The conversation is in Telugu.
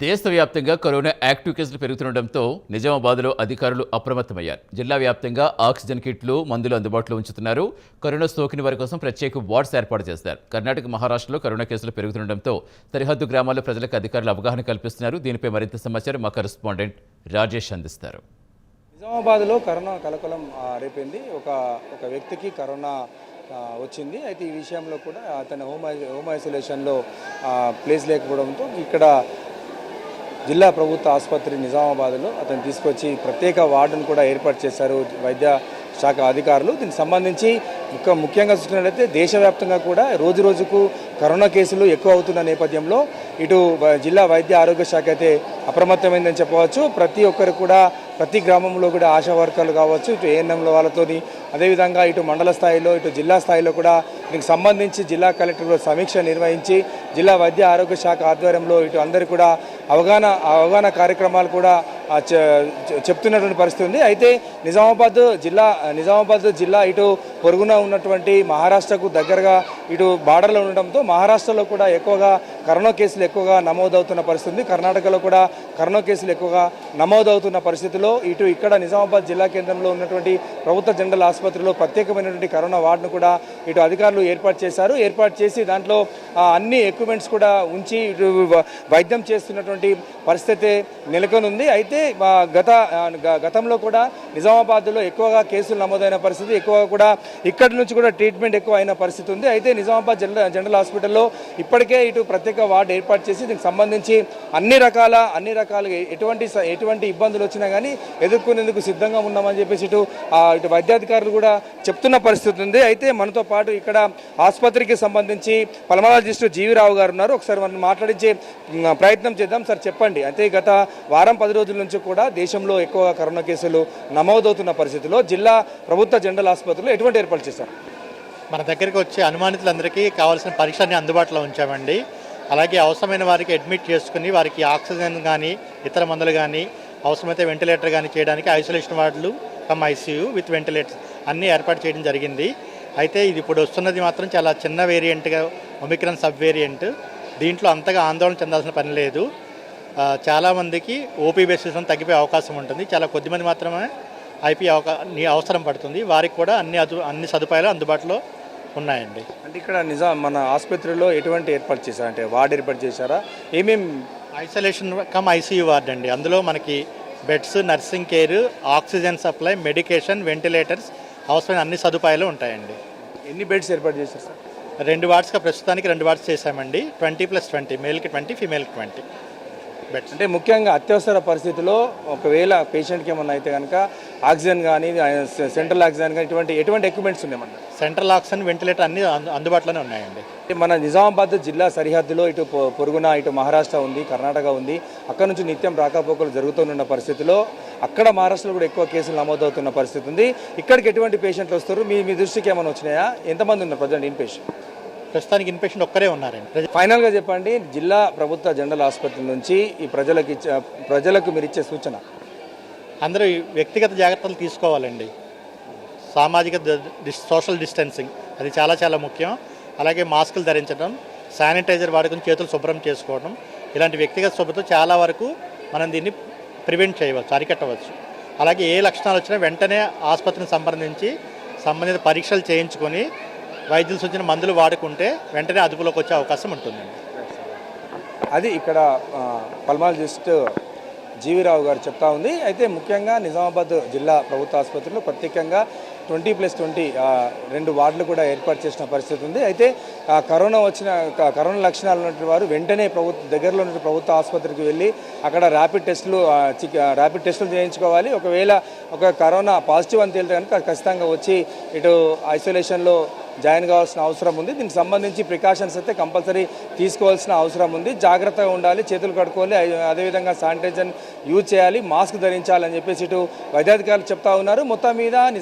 దేశవ్యాప్తంగా కరోనా యాక్టివ్ కేసులు పెరుగుతుండటంతో నిజామాబాద్లో అధికారులు అప్రమత్తమయ్యారు. జిల్లా వ్యాప్తంగా ఆక్సిజన్ కిట్లు, మందులు అందుబాటులో ఉంచుతున్నారు. కరోనా సోకిన వారి కోసం ప్రత్యేక వార్డ్స్ ఏర్పాటు చేస్తారు. కర్ణాటక, మహారాష్ట్రలో కరోనా కేసులు పెరుగుతుండటంతో సరిహద్దు గ్రామాల్లో ప్రజలకు అధికారులు అవగాహన కల్పిస్తున్నారు. దీనిపై మరింత సమాచారం మా కరెస్పాండెంట్ రాజేష్ అందిస్తారు. నిజామాబాద్లో కరోనా కలకలం రేపింది. ఒక వ్యక్తికి కరోనా వచ్చింది. అయితే ఈ విషయంలో కూడా అతను హోమ్ ఐసోలేషన్లో ప్లేస్ లేకపోవడంతో ఇక్కడ జిల్లా ప్రభుత్వ ఆసుపత్రి నిజామాబాద్లో అతను తీసుకొచ్చి ప్రత్యేక వార్డును కూడా ఏర్పాటు చేశారు వైద్య శాఖ అధికారులు. దీనికి సంబంధించి ముఖ్యంగా చూసినట్లయితే దేశవ్యాప్తంగా కూడా రోజు రోజుకు కరోనా కేసులు ఎక్కువ అవుతున్న నేపథ్యంలో ఇటు జిల్లా వైద్య ఆరోగ్య శాఖ అయితే అప్రమత్తమైందని చెప్పవచ్చు. ప్రతి ఒక్కరు కూడా ప్రతి గ్రామంలో కూడా ఆశా వర్కర్లు కావచ్చు, ఇటు ఏఎన్ఎంల వాళ్ళతోని, అదేవిధంగా ఇటు మండల స్థాయిలో ఇటు జిల్లా స్థాయిలో కూడా దీనికి సంబంధించి జిల్లా కలెక్టర్ సమీక్ష నిర్వహించి జిల్లా వైద్య ఆరోగ్య శాఖ ఆధ్వర్యంలో ఇటు అందరూ కూడా అవగాహన కార్యక్రమాలు కూడా చెప్తున్నటువంటి పరిస్థితి ఉంది. అయితే నిజామాబాద్ జిల్లా ఇటు పొరుగున ఉన్నటువంటి మహారాష్ట్రకు దగ్గరగా ఇటు బార్డర్లో ఉండడంతో మహారాష్ట్రలో కూడా ఎక్కువగా కరోనా కేసులు ఎక్కువగా నమోదవుతున్న పరిస్థితి ఉంది. కర్ణాటకలో కూడా కరోనా కేసులు ఎక్కువగా నమోదవుతున్న పరిస్థితిలో ఇక్కడ నిజామాబాద్ జిల్లా కేంద్రంలో ఉన్నటువంటి ప్రభుత్వ జనరల్ ఆసుపత్రిలో ప్రత్యేకమైనటువంటి కరోనా వార్డును కూడా ఇటు అధికారులు ఏర్పాటు చేసి దాంట్లో అన్ని ఎక్విప్మెంట్స్ కూడా ఉంచి ఇటు వైద్యం చేస్తున్నటువంటి పరిస్థితి నెలకొనుంది. అయితే గతంలో కూడా నిజామాబాద్లో ఎక్కువగా కేసులు నమోదైన పరిస్థితి, ఎక్కువగా కూడా ఇక్కడి నుంచి కూడా ట్రీట్మెంట్ ఎక్కువ అయిన పరిస్థితి ఉంది. అయితే నిజామాబాద్ జనరల్ హాస్పిటల్లో ఇప్పటికే ఇటు ప్రత్యేక వార్డు ఏర్పాటు చేసి దీనికి సంబంధించి అన్ని రకాలుగా ఎటువంటి ఇబ్బందులు వచ్చినా కానీ ఎదుర్కొనేందుకు సిద్ధంగా ఉన్నామని చెప్పేసి ఇటు వైద్యాధికారులు కూడా చెప్తున్న పరిస్థితి ఉంది. అయితే మనతో పాటు ఇక్కడ ఆసుపత్రికి సంబంధించి పల్మనాలజిస్టు జీవి రావు గారు ఉన్నారు. ఒకసారి మనం మాట్లాడించే ప్రయత్నం చేద్దాం. సార్ చెప్పండి, అయితే గత వారం 10 రోజుల నుంచి కూడా దేశంలో ఎక్కువగా కరోనా కేసులు నమోదవుతున్న పరిస్థితిలో జిల్లా ప్రభుత్వ జనరల్ ఆసుపత్రిలో ఎటువంటి ఏర్పాటు చేశారు? మన దగ్గరికి వచ్చే అనుమానితులందరికీ కావాల్సిన పరీక్షని అందుబాటులో ఉంచామండి. అలాగే అవసరమైన వారికి అడ్మిట్ చేసుకుని వారికి ఆక్సిజన్ కానీ ఇతర మందులు కానీ అవసరమైతే వెంటిలేటర్ కానీ చేయడానికి ఐసోలేషన్ వార్డులు ఐసీయూ విత్ వెంటిలేటర్ అన్నీ ఏర్పాటు చేయడం జరిగింది. అయితే ఇది ఇప్పుడు వస్తున్నది మాత్రం చాలా చిన్న వేరియంట్గా ఒమిక్రాన్ సబ్ వేరియంట్. దీంట్లో అంతగా ఆందోళన చెందాల్సిన పని లేదు. చాలామందికి ఓపీ బేసిస్ తగ్గిపోయే అవకాశం ఉంటుంది. చాలా కొద్దిమంది మాత్రమే ఐపీ అవసరం పడుతుంది. వారికి కూడా అన్ని సదుపాయాలు అందుబాటులో ఉన్నాయండి. అంటే ఇక్కడ మన ఆసుపత్రిలో ఎటువంటి ఏర్పాటు చేశారు? అంటే వార్డు ఏర్పాటు చేశారా? ఏమేమి? ఐసోలేషన్ ఐసీయూ వార్డు అండి. అందులో మనకి beds, nursing care, oxygen supply, medication, ventilators, అవసరమైన అన్ని సదుపాయాలు ఉంటాయండి. ఎన్ని బెడ్స్ ఏర్పాటు చేశారు సార్? 2 వార్డ్స్గా ప్రస్తుతానికి 2 వార్డ్స్ చేశామండి. 20+20, మేల్కి 20, ఫీమేల్కి 20 బెడ్స్. అంటే ముఖ్యంగా అత్యవసర పరిస్థితుల్లో ఒకవేళ పేషెంట్కి ఏమన్నా అయితే కనుక ఆక్సిజన్ కానీ సెంట్రల్ ఆక్సిజన్ కానీ ఎటువంటి ఎక్విప్మెంట్స్ ఉన్నాయన్నమాట? సెంట్రల్ ఆక్సిజన్, వెంటిలేటర్ అన్ని అందుబాటులోనే ఉన్నాయండి. మన నిజామాబాద్ జిల్లా సరిహద్దులో ఇటు పొరుగున ఇటు మహారాష్ట్ర ఉంది, కర్ణాటక ఉంది. అక్కడ నుంచి నిత్యం రాకపోకలు జరుగుతున్న పరిస్థితిలో అక్కడ మహారాష్ట్రలో కూడా ఎక్కువ కేసులు నమోదవుతున్న పరిస్థితి ఉంది. ఇక్కడికి ఎటువంటి పేషెంట్లు వస్తారు? మీ దృష్టికి ఏమైనా వచ్చినాయా? ఎంతమంది ఉన్నారు ప్రజెంట్ ఇన్పేషెంట్? ప్రస్తుతానికి ఇన్పేషెంట్ ఒక్కరే ఉన్నారండి. ఫైనల్గా చెప్పండి, జిల్లా ప్రభుత్వ జనరల్ ఆసుపత్రి నుంచి ఈ ప్రజలకు మీరు ఇచ్చే సూచన? అందరూ వ్యక్తిగత జాగ్రత్తలు తీసుకోవాలండి. సామాజిక సోషల్ డిస్టెన్సింగ్ అది చాలా ముఖ్యం. అలాగే మాస్కులు ధరించడం, శానిటైజర్ వాడుకొని చేతులు శుభ్రం చేసుకోవడం, ఇలాంటి వ్యక్తిగత శుభ్రత చాలా వరకు మనం దీన్ని ప్రివెంట్ చేయవచ్చు, అరికట్టవచ్చు. అలాగే ఏ లక్షణాలు వచ్చినా వెంటనే ఆసుపత్రిని సంబంధిత పరీక్షలు చేయించుకొని వైద్యులు సూచించిన మందులు వాడుకుంటే వెంటనే అదుపులోకి వచ్చే అవకాశం ఉంటుందండి. అది ఇక్కడ పల్మనాలజిస్ట్ జీవిరావు గారు చెప్తా ఉంది. అయితే ముఖ్యంగా నిజామాబాద్ జిల్లా ప్రభుత్వ ఆసుపత్రిలో ప్రత్యేకంగా 20+20 2 వార్డులు కూడా ఏర్పాటు చేసిన పరిస్థితి ఉంది. అయితే కరోనా లక్షణాలు ఉన్నటువంటి వారు వెంటనే దగ్గరలో ఉన్న ప్రభుత్వ ఆసుపత్రికి వెళ్ళి అక్కడ ర్యాపిడ్ టెస్టులు చేయించుకోవాలి. ఒకవేళ కరోనా పాజిటివ్ అని తేలితే కనుక ఖచ్చితంగా వచ్చి ఇటు ఐసోలేషన్లో జాయిన్ కావాల్సిన అవసరం ఉంది. దీనికి సంబంధించి ప్రికాషన్స్ అయితే కంపల్సరీ తీసుకోవాల్సిన అవసరం ఉంది. జాగ్రత్తగా ఉండాలి, చేతులు కడుక్కోవాలి, అదేవిధంగా శానిటైజర్ యూజ్ చేయాలి, మాస్క్ ధరించాలని చెప్పేసి ఇటు వైద్యాధికారులు చెప్తా ఉన్నారు. మొత్తం మీద